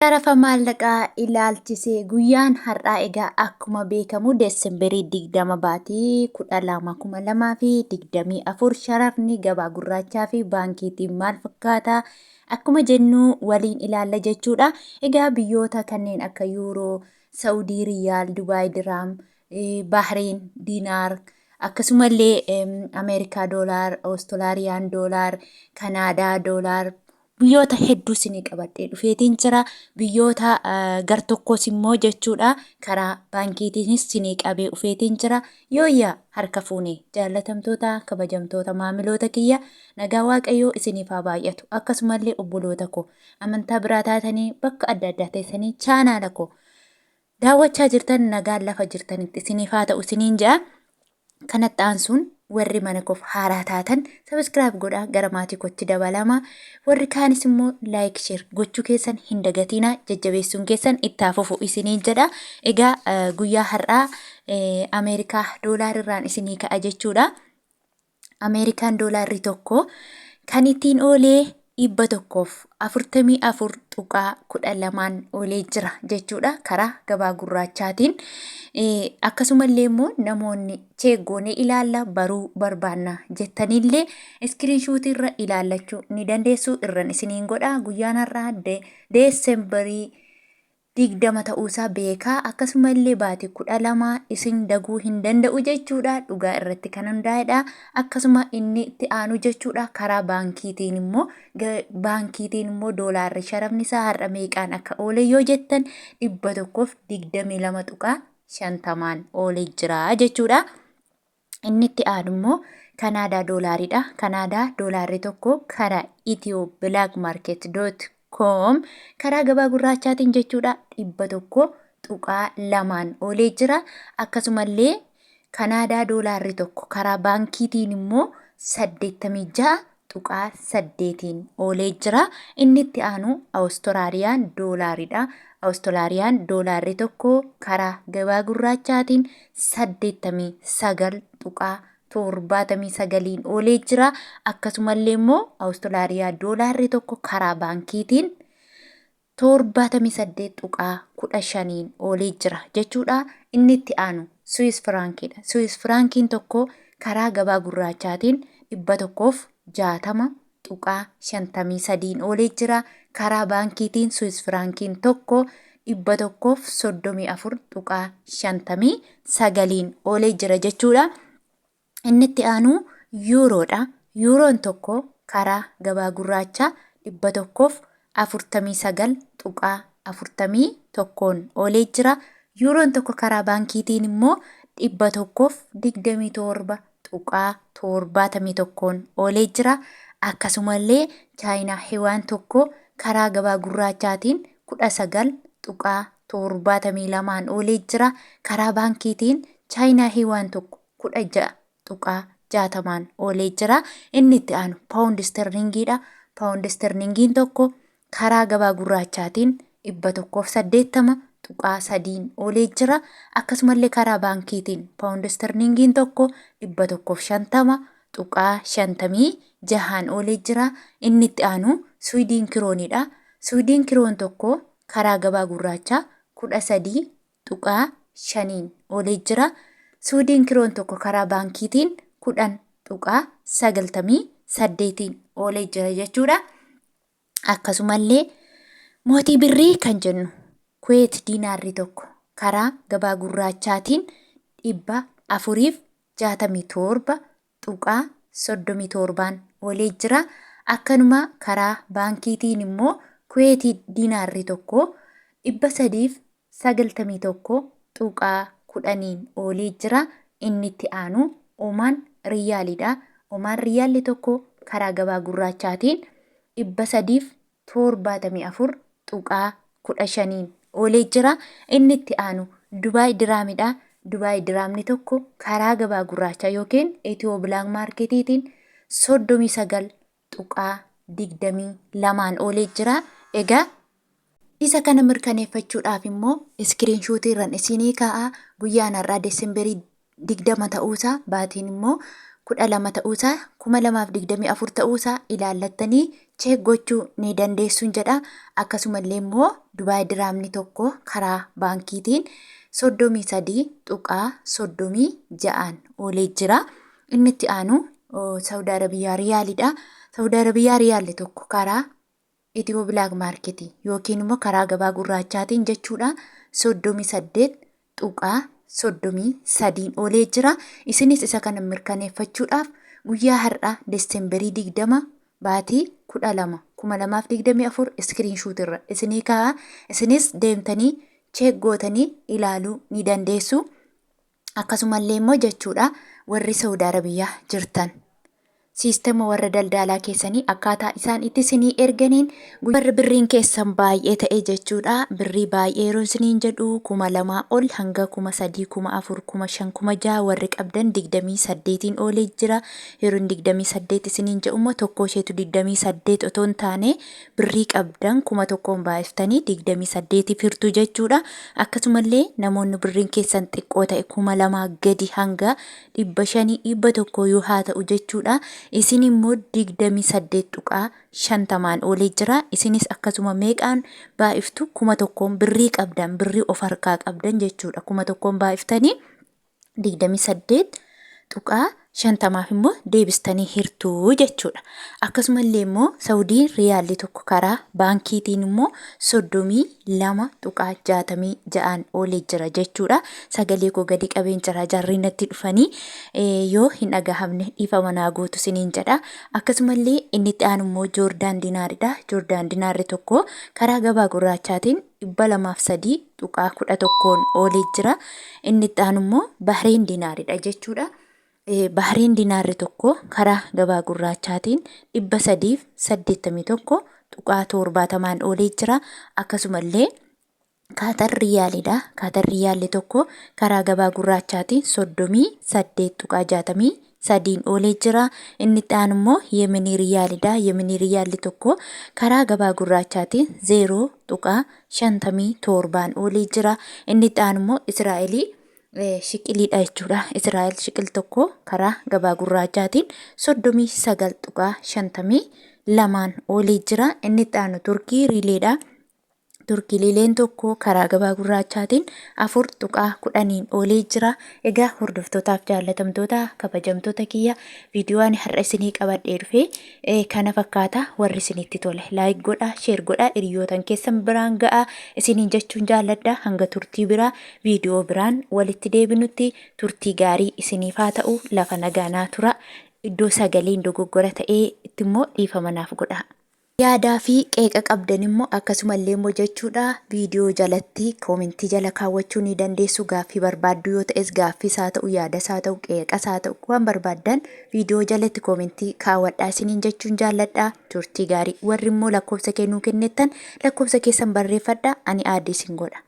Sharafa maallaqaa ilaalchisee guyyaan har'aa egaa akkuma beekamu Desemberii 20 baatii 12/2024 sharafni gabaa gurraachaa fi baankiitiin maal fakkaata akkuma jennu waliin ilaalla jechuudha. Egaa biyyoota kanneen akka Yuuroo, Saawudii Riyaal, Dubaay Diraam, Bahrein Diinaar akkasumallee Ameerikaa Doolaar, Awustiraaliyaa Doolaar, Kanaadaa Doolaar biyyoota hedduu isinii qabadhee dhufeetiin jira. Biyyoota gar tokkos immoo jechuudha karaa baankiitiinis isinii qabee dhufeetiin jira. Yooyyaa harka fuunee jaallatamtoota kabajamtoota maamiloota kiyya nagaa waaqayyoo isiniif haa baay'atu. Akkasumallee obboloota koo amantaa biraa taatanii bakka adda addaa teessanii chaanaala koo daawwachaa jirtan nagaan lafa jirtanitti isiniif haa ta'u isiniin jedha. Kanatti aansuun warri mana koof haaraa taatan sabiskiraayib godhaa gara maatii kootti dabalama. Warri kaanis immoo laayik sheer gochuu keessan hin dagatinaa, jajjabeessuun keessan itti hafuufu isiniin jedha. Egaa guyyaa har'aa Ameerikaa doolaarirraan isinii ka'a jechuudha. Ameerikaan doolaarri tokko kan ittiin oolee 144.12 oolee jira jechuudha karaa gabaa gurraachaatiin. Akkasumallee immoo namoonni cheeggoonee ilaalla baruu barbaanna jettanillee iskiriinshuutii irra ilaallachuu ni dandeessu. Irraan isiniin godha. Guyyaan har'aa Desemberii 20 ta'uusaa beekaa. Akkasumallee baatii 12 isin daguu hin danda'u jechuudha. Dhugaa irratti kan hundaa'edha. Akkasuma inni itti aanu jechuudha karaa baankiitiin immoo doolaarri sharafni isaa har'a meeqaan akka oole yoo jettan 122.50 oolee jira jechuudha. Inni itti aanu immoo Kanaadaa doolaaridha. Kanaadaa doolaarri tokko karaa ethioblakmarket.com karaa gabaa gurraachaatiin jechuudha 100.2 oolee jira. Akkasumallee Kanaadaa doolaarri tokko karaa baankiitiin immoo 86.8 oolee jira. Inni itti aanu Awustiraaliyaan doolaaridha. Awustiraaliyaan doolaarri tokko karaa gabaa gurraachaatiin 89.79 oolee jira. Akkasumallee immoo Awustiraaliyaa doolaarri tokko karaa baankiitiin 78.15 oolee jira jechuudha. Inni itti aanu Swiss Frankidha. Swiss Frankiin tokko karaa gabaa gurraachaatiin 160.53 oolee jira. Karaa baankiitiin Swiss Frankiin tokko 134.59 oolee jira jechuudha. Inni itti aanu Yuuroodha. Yuuroon tokko karaa gabaa gurraachaa 149.41 oolee jira. Yuuroon tokko karaa baankiitiin immoo 127.71 oolee jira. Akkasumallee Chaayinaa Hiwaan tokko karaa gabaa gurraachaatiin 19.72 oolee jira. Karaa baankiitiin Chaayinaa Hiwaan tokko 16.60 oolee jira. Inni itti aanu Paawundi Sterlingiidha. Paawundi Sterlingiin tokko karaa gabaa gurraachaatiin 180.3 oolee jira. Akkasumallee karaa baankiitiin Paawundi Sterlingiin tokko 150.56 oolee jira. Inni itti aanu Swiidin kiroonidha. Swiidin kiroon tokko karaa gabaa gurraachaa 13.5 oolee jira. Swiidin kiroon tokko karaa baankiitiin 10.98 oolee jira jechuudha. Akkasumallee mootii birrii kan jennu Kuweet diinaarri tokko karaa gabaa gurraachaatiin 467.37 oolee jira. Akkanuma karaa baankiitiin immoo Kuweet diinaarri tokko 391.10 oolee jira. Inni itti aanu Omaan Riyaalidha. Omaan Riyaalli tokko karaa gabaa gurraachaatiin 374.15 oolee jira. Inni itti aanu Dubaay Diraamidha. Dubaay Diraamni tokko karaa gabaa gurraachaa yookiin ethioblakmarketiitiin 39.22 oolee jira. Egaa isa kana mirkaneeffachuudhaaf immoo iskiriinshuutii irraan isinii kaa'aa. Guyyaan har'aa Desemberii 20 ta'uusaa baatiin immoo 12 ta'uusaa 2024 ta'uusaa ilaallattanii cheek gochuu ni dandeessuun jedha. Akkasumallee immoo Dubaay diraamni tokko karaa baankiitiin 33.36 oolee jira. Inni itti aanu Saawudi Arabiyaa Riyaalidha. Saawudi Arabiyaa Riyaalli tokko karaa Itiyoo Bilaak Maarketii yookiin immoo karaa gabaa gurraachaatiin jechuudha 38.33 oolee jira. Isinis isa kana mirkaneeffachuudhaaf guyyaa har'aa Desembarii 20 baatii 12 2024 iskiriinshuut irra isinii kaa'aa. Isinis deemtanii cheek gootanii ilaaluu ni dandeessu. Akkasumallee immoo jechuudha warri Saawudi Arabiyaa jirtan siistema warra daldalaa keessanii akkaataa isaan itti isinii erganiin warri birriin keessan baay'ee ta'e jechuudha. Birrii baay'ee yeroo isiniin jedhu 2,000 ol hanga 3,000, 4,000, 5,000, 6,000 warri qabdan 28 oolee jira. Yeroo 28 isiniin jedhu immoo tokko isheetu 28 otoo hin taane birrii qabdan 1,000 baay'iftanii 28 firtu jechuudha. Akkasumallee namoonni birriin keessan xiqqoo ta'e 2,000 gadi hanga 500, 100 yoo haa ta'u jechuudha. Isin immoo 28.50 oolee jira. Isinis akkasuma meeqaan baay'iftu 1,000 birrii qabdan birrii of harkaa qabdan jechuudha. 1,000 baay'iftanii 28.50 immoo deebistanii hirtuu jechuudha. Akkasumallee immoo Saawudiin Riyaalli tokko karaa baankiitiin immoo 32.66 oolee jira jechuudha. Sagalee koo gadi qabeen jira jarri natti dhufanii yoo hin dhagahamne dhiifama naa gootu siniin jedha. Akkasumallee inni itti aanu immoo Joordaan Dinaaridha. Joordaan Dinaarri tokko karaa gabaa gurraachaatiin 203.11 oolee jira. Inni itti aanu immoo Bahrein Dinaaridha jechuudha. Bahrein Dinaarri tokko karaa gabaa gurraachaatiin 381.70 oolee jira. Akkasumallee Kaatar Riyaalidha. Kaatar Riyaalli tokko karaa gabaa gurraachaatiin 38.63 oolee jira. Inni itti aanu immoo Yemenii Riyaalidha. Yemenii Riyaalli tokko karaa gabaa gurraachaatiin 0.57 oolee jira. Inni itti aanu immoo Israa'elii shiqiliidha jechuudha. Israa'el shiqil tokko karaa gabaa gurraachaatiin 39.52 oolee jira. Inni itti aanu Turkii Riileedha. Turkii Riileen tokko karaa gabaa gurraachaatiin 4.10 oolee jira. Egaa hordoftootaaf jaallatamtoota kabajamtoota kiyya viidiyoon har'a isinii qabadhee dhufe kana fakkaata. Warri isinitti tole laayik godha, sheer godha, hiriyootan keessan biraan ga'a isiniin jechuun jaalladha. Hanga turtii biraa viidiyoo biraan walitti deebinutti turtii gaarii isiniif haa ta'u. Lafa nagaanaa tura. Iddoo sagaleen dogoggora ta'ee itti immoo dhiifama naaf godha. Yaadaa fi qeeqa qabdan immoo akkasumallee immoo jechuudha viidiyoo jalatti koomentii jala kaawwachuu ni dandeessu. Gaaffii barbaaddu yoo ta'es gaaffiis haa ta'u, yaadas haa ta'u, qeeqas haa ta'u waan barbaaddan viidiyoo jalatti koomentii kaawwadhaa isiniin jechuun jaalladha. Turtii gaarii. Warri immoo lakkoofsa kennuu kennettan lakkoofsa keessan barreeffadha. Ani aadde isin godha.